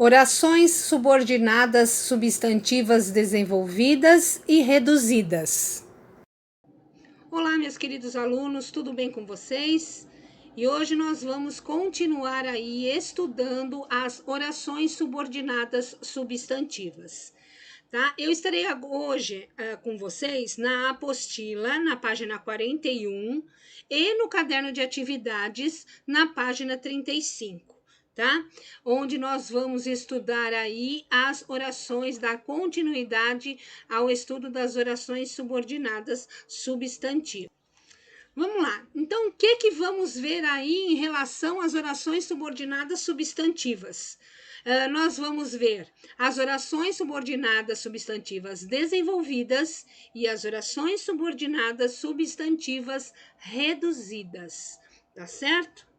Orações subordinadas substantivas desenvolvidas e reduzidas. Olá, meus queridos alunos, tudo bem com vocês? E hoje nós vamos continuar aí estudando as orações subordinadas substantivas. Tá? Eu estarei hoje com vocês na apostila, na página 41, e no caderno de atividades, na página 35. Tá? Onde nós vamos estudar aí as orações, dar continuidade ao estudo das orações subordinadas substantivas. Vamos lá. Então, o que vamos ver aí em relação às orações subordinadas substantivas? Nós vamos ver as orações subordinadas substantivas desenvolvidas e as orações subordinadas substantivas reduzidas, tá certo?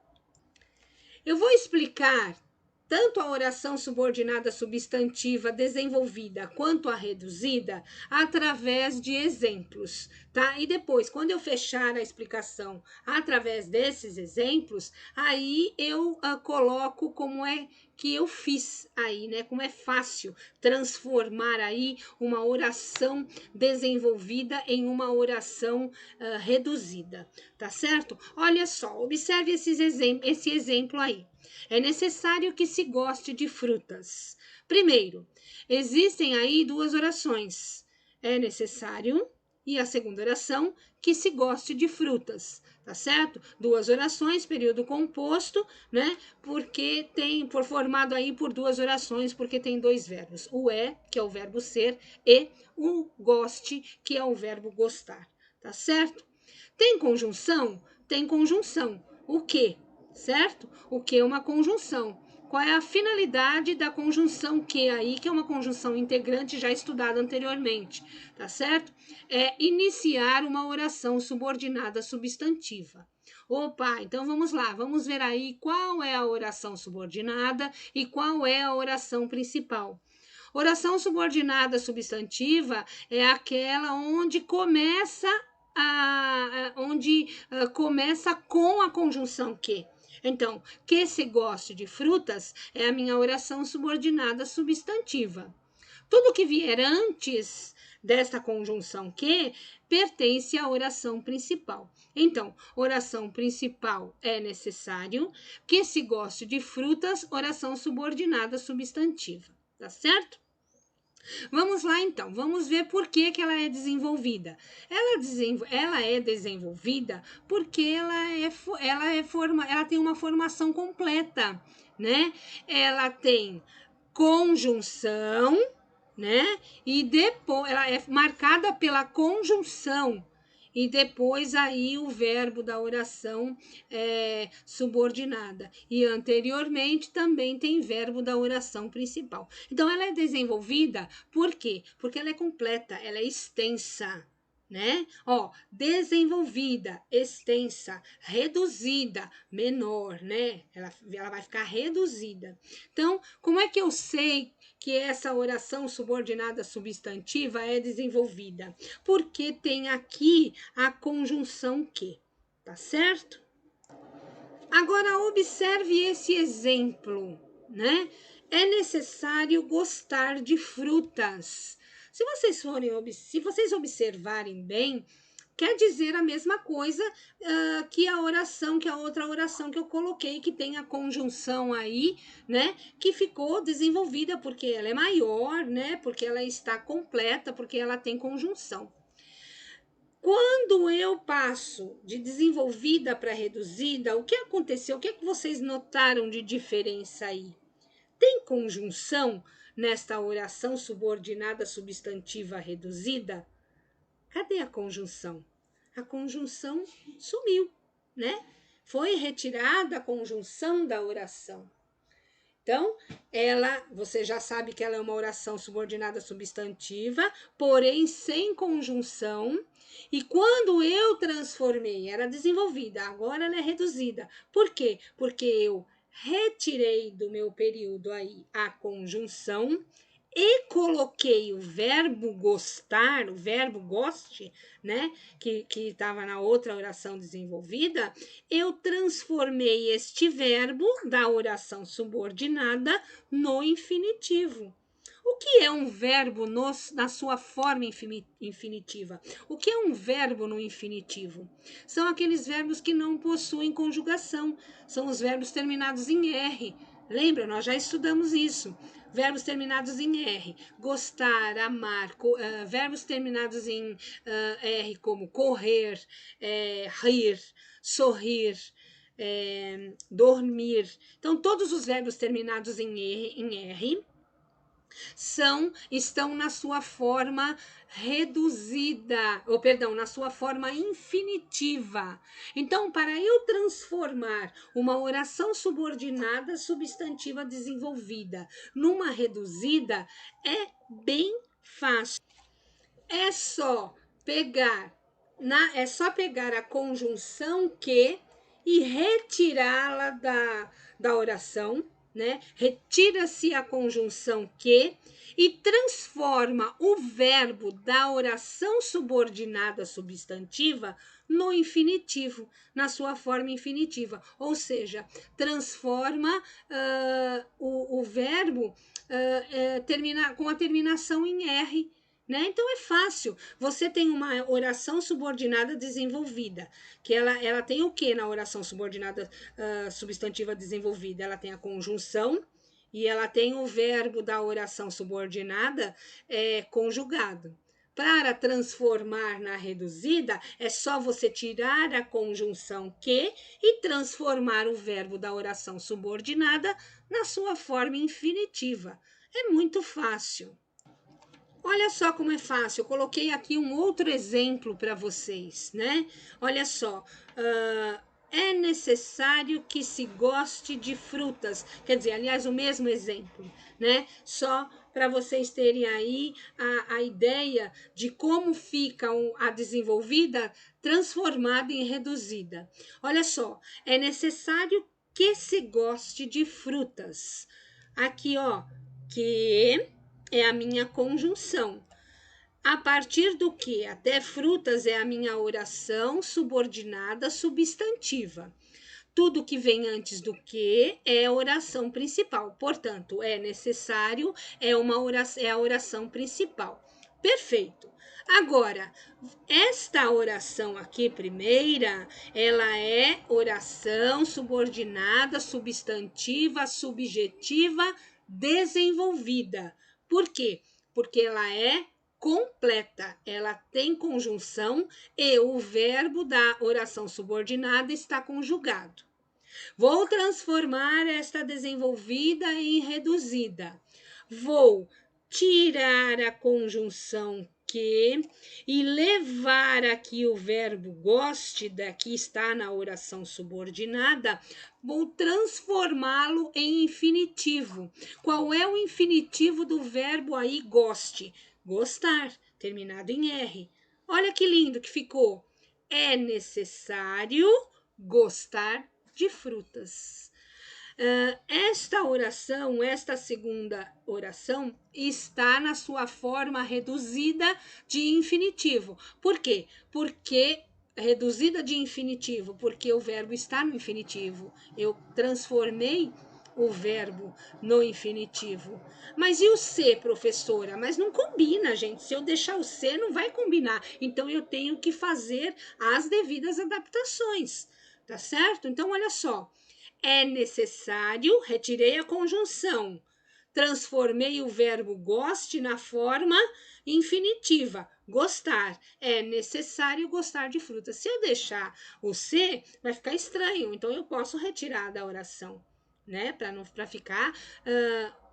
Eu vou explicar tanto a oração subordinada substantiva desenvolvida quanto a reduzida através de exemplos, tá? E depois, quando eu fechar a explicação através desses exemplos, aí eu coloco como é que eu fiz aí, né? Como é fácil transformar aí uma oração desenvolvida em uma oração reduzida, tá certo? Olha só, observe esse exemplo aí. É necessário que se goste de frutas. Primeiro, existem aí duas orações. É necessário, e a segunda oração, que se goste de frutas, tá certo? Duas orações, período composto, né? Porque por formado aí por duas orações, porque tem dois verbos. O que é o verbo ser, e o goste, que é o verbo gostar, tá certo? Tem conjunção? Tem conjunção. O que? Certo? O que é uma conjunção? Qual é a finalidade da conjunção que aí, que é uma conjunção integrante já estudada anteriormente, tá certo? É iniciar uma oração subordinada substantiva. Opa, então vamos lá, vamos ver aí qual é a oração subordinada e qual é a oração principal. Oração subordinada substantiva é aquela onde começa começa com a conjunção que. Então, que se goste de frutas é a minha oração subordinada substantiva. Tudo que vier antes desta conjunção que pertence à oração principal. Então, oração principal é necessário, que se goste de frutas, oração subordinada substantiva. Tá certo? Vamos lá então, vamos ver por que ela é desenvolvida. Ela é desenvolvida porque ela tem uma formação completa, né? Ela tem conjunção, né? E depois ela é marcada pela conjunção. E depois aí o verbo da oração subordinada. E anteriormente também tem verbo da oração principal. Então ela é desenvolvida por quê? Porque ela é completa, ela é extensa, né? Ó, desenvolvida, extensa, reduzida, menor, né? Ela vai ficar reduzida. Então, como é que eu sei que essa oração subordinada substantiva é desenvolvida? Porque tem aqui a conjunção que, tá certo? Agora, observe esse exemplo, né? É necessário gostar de frutas. Se vocês observarem bem, quer dizer a mesma coisa que a outra oração que eu coloquei, que tem a conjunção aí, né? Que ficou desenvolvida porque ela é maior, né? Porque ela está completa, porque ela tem conjunção. Quando eu passo de desenvolvida para reduzida, o que aconteceu? O que vocês notaram de diferença aí? Tem conjunção nesta oração subordinada substantiva reduzida? Cadê a conjunção? A conjunção sumiu, né? Foi retirada a conjunção da oração. Então, você já sabe que ela é uma oração subordinada substantiva, porém sem conjunção. E quando eu transformei, era desenvolvida, agora ela é reduzida. Por quê? Porque eu retirei do meu período aí a conjunção e coloquei o verbo gostar, o verbo goste, né, que estava na outra oração desenvolvida, eu transformei este verbo da oração subordinada no infinitivo. O que é um verbo na sua forma infinitiva? O que é um verbo no infinitivo? São aqueles verbos que não possuem conjugação, são os verbos terminados em R. Lembra? Nós já estudamos isso. Verbos terminados em R. Gostar, amar, verbos terminados em R, como correr, rir, sorrir, dormir. Então, todos os verbos terminados em R estão na sua forma reduzida, ou perdão, na sua forma infinitiva. Então, para eu transformar uma oração subordinada substantiva desenvolvida numa reduzida, é bem fácil. É só pegar a conjunção que e retirá-la da oração, né? Retira-se a conjunção que e transforma o verbo da oração subordinada substantiva no infinitivo, na sua forma infinitiva. Ou seja, transforma o verbo com a terminação em R. Né? Então é fácil. Você tem uma oração subordinada desenvolvida, que ela tem o que na oração subordinada substantiva desenvolvida? Ela tem a conjunção e ela tem o verbo da oração subordinada conjugado. Para transformar na reduzida, é só você tirar a conjunção que e transformar o verbo da oração subordinada na sua forma infinitiva. É muito fácil. Olha só como é fácil, eu coloquei aqui um outro exemplo para vocês, né? Olha só, é necessário que se goste de frutas, quer dizer, aliás, o mesmo exemplo, né? Só para vocês terem aí a ideia de como fica a desenvolvida transformada em reduzida. Olha só, é necessário que se goste de frutas. Aqui, ó, que é a minha conjunção. A partir do que? Até frutas é a minha oração subordinada substantiva. Tudo que vem antes do que é a oração principal. Portanto, é necessário, é a oração principal. Perfeito. Agora, esta oração aqui, primeira, ela é oração subordinada, substantiva, subjetiva, desenvolvida. Por quê? Porque ela é completa, ela tem conjunção e o verbo da oração subordinada está conjugado. Vou transformar esta desenvolvida em reduzida. Vou tirar a conjunção que e levar aqui o verbo goste, que está na oração subordinada, vou transformá-lo em infinitivo. Qual é o infinitivo do verbo aí goste? Gostar, terminado em R. Olha que lindo que ficou. É necessário gostar de frutas. Esta oração, esta segunda oração, está na sua forma reduzida de infinitivo. Por quê? Porque reduzida de infinitivo, porque o verbo está no infinitivo. Eu transformei o verbo no infinitivo. Mas e o ser, professora? Mas não combina, gente. Se eu deixar o ser, não vai combinar. Então eu tenho que fazer as devidas adaptações, tá certo? Então olha só. É necessário, retirei a conjunção, transformei o verbo goste na forma infinitiva, gostar. É necessário gostar de frutas. Se eu deixar o ser, vai ficar estranho, então eu posso retirar da oração, né? Para ficar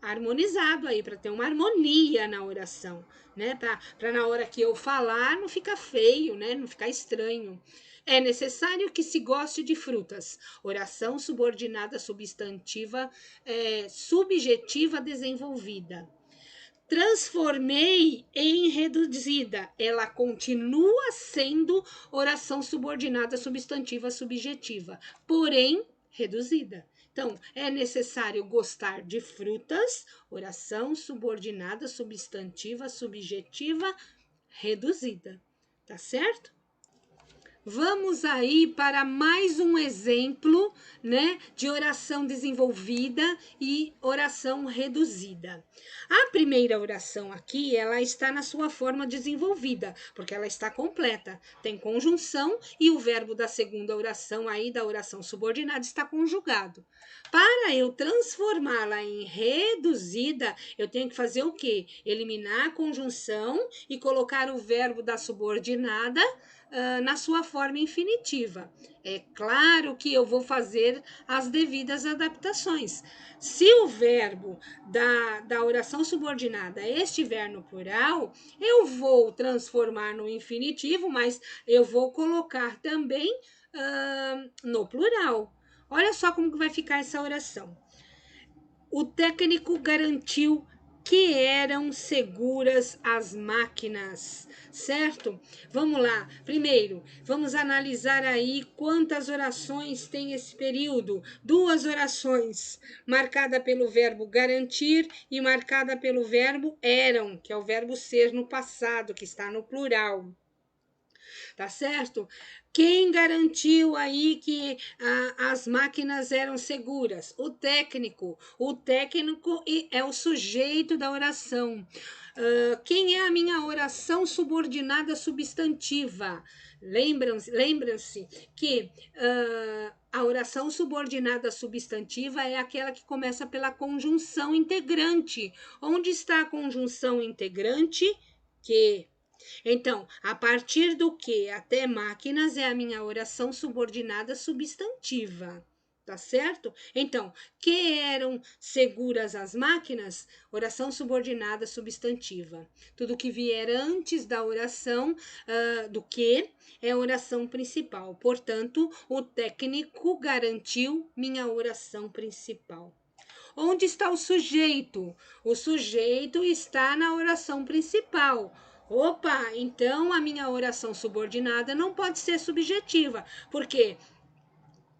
harmonizado aí, para ter uma harmonia na oração, né? Para na hora que eu falar não ficar feio, né? Não ficar estranho. É necessário que se goste de frutas. Oração subordinada substantiva, subjetiva desenvolvida. Transformei em reduzida. Ela continua sendo oração subordinada substantiva subjetiva. Porém, reduzida. Então, é necessário gostar de frutas, oração subordinada, substantiva, subjetiva, reduzida. Tá certo? Vamos aí para mais um exemplo, né, de oração desenvolvida e oração reduzida. A primeira oração aqui, ela está na sua forma desenvolvida, porque ela está completa. Tem conjunção e o verbo da segunda oração aí, da oração subordinada, está conjugado. Para eu transformá-la em reduzida, eu tenho que fazer o quê? Eliminar a conjunção e colocar o verbo da subordinada na sua forma infinitiva. É claro que eu vou fazer as devidas adaptações. Se o verbo da oração subordinada estiver no plural, eu vou transformar no infinitivo, mas eu vou colocar também no plural. Olha só como que vai ficar essa oração. O técnico garantiu que eram seguras as máquinas, certo? Vamos lá. Primeiro, vamos analisar aí quantas orações tem esse período. 2 orações, marcada pelo verbo garantir e marcada pelo verbo eram, que é o verbo ser no passado, que está no plural. Tá certo? Quem garantiu aí que as máquinas eram seguras? O técnico. O técnico é o sujeito da oração. Quem é a minha oração subordinada substantiva? Lembram-se que a oração subordinada substantiva é aquela que começa pela conjunção integrante. Onde está a conjunção integrante? Que. Então, a partir do que até máquinas é a minha oração subordinada substantiva, tá certo? Então, que eram seguras as máquinas? Oração subordinada substantiva. Tudo que vier antes da oração do que é oração principal. Portanto, o técnico garantiu minha oração principal. Onde está o sujeito? O sujeito está na oração principal. Opa, então a minha oração subordinada não pode ser subjetiva, porque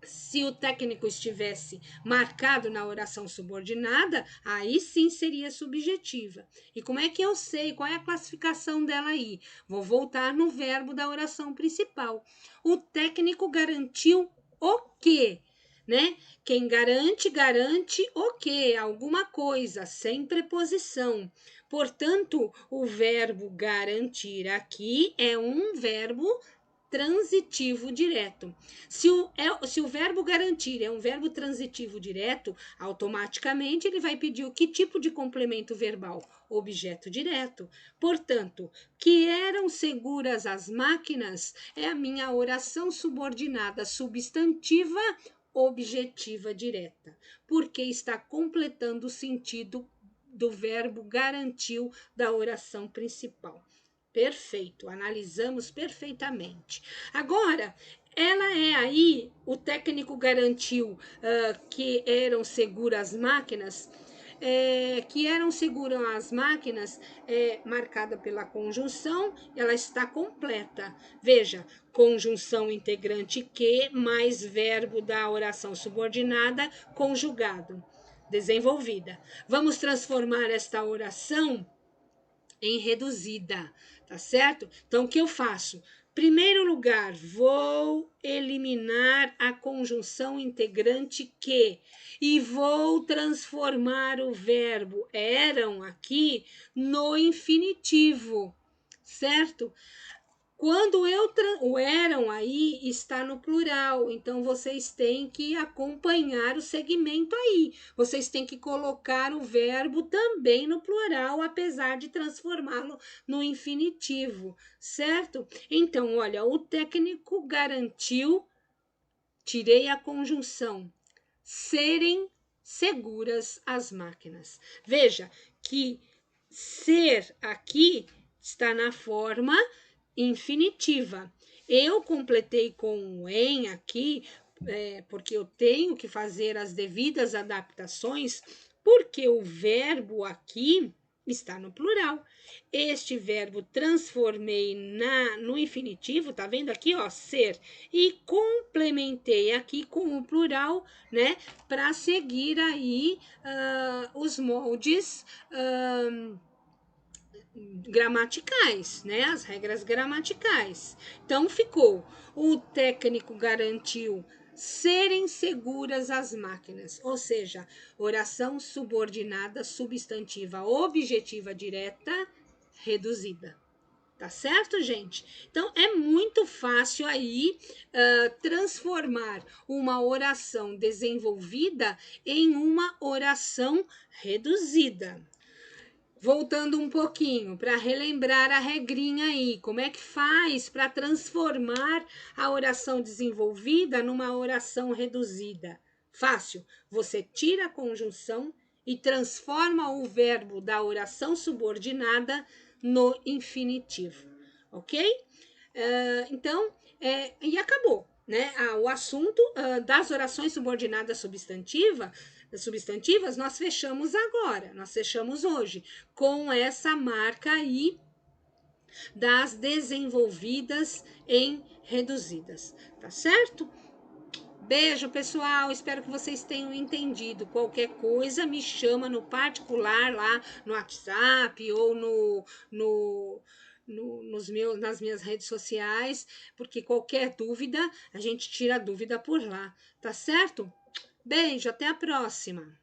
se o técnico estivesse marcado na oração subordinada, aí sim seria subjetiva. E como é que eu sei qual é a classificação dela aí? Vou voltar no verbo da oração principal. O técnico garantiu o quê? Né? Quem garante, garante o quê? Alguma coisa, sem preposição. Portanto, o verbo garantir aqui é um verbo transitivo direto. Se o verbo garantir é um verbo transitivo direto, automaticamente ele vai pedir o que tipo de complemento verbal? Objeto direto. Portanto, que eram seguras as máquinas é a minha oração subordinada substantiva objetiva direta, porque está completando o sentido do verbo garantiu da oração principal. Perfeito, analisamos perfeitamente. Agora, ela é aí, o técnico garantiu que eram seguras as máquinas, marcada pela conjunção, ela está completa. Veja, conjunção integrante que mais verbo da oração subordinada conjugado, desenvolvida. Vamos transformar esta oração em reduzida, tá certo? Então, o que eu faço? Primeiro lugar, vou eliminar a conjunção integrante que e vou transformar o verbo eram aqui no infinitivo, certo? Quando o eram aí está no plural, então vocês têm que acompanhar o segmento aí. Vocês têm que colocar o verbo também no plural, apesar de transformá-lo no infinitivo, certo? Então, olha, o técnico garantiu, tirei a conjunção, serem seguras as máquinas. Veja que ser aqui está na forma infinitiva. Eu completei com o em aqui, porque eu tenho que fazer as devidas adaptações, porque o verbo aqui está no plural. Este verbo transformei no infinitivo, tá vendo aqui, ó, ser, e complementei aqui com o plural, né, para seguir aí os moldes gramaticais, né, as regras gramaticais. Então ficou: o técnico garantiu serem seguras as máquinas, ou seja, oração subordinada substantiva objetiva direta reduzida. Tá certo, gente? Então é muito fácil aí transformar uma oração desenvolvida em uma oração reduzida. Voltando um pouquinho para relembrar a regrinha aí, como é que faz para transformar a oração desenvolvida numa oração reduzida? Fácil, você tira a conjunção e transforma o verbo da oração subordinada no infinitivo, ok? Então, e acabou, né? O assunto das orações subordinadas substantivas, nós fechamos agora, nós fechamos hoje, com essa marca aí das desenvolvidas em reduzidas, tá certo? Beijo, pessoal. Espero que vocês tenham entendido. Qualquer coisa, me chama no particular lá no WhatsApp ou nas minhas redes sociais, porque qualquer dúvida, a gente tira a dúvida por lá, tá certo? Beijo, até a próxima.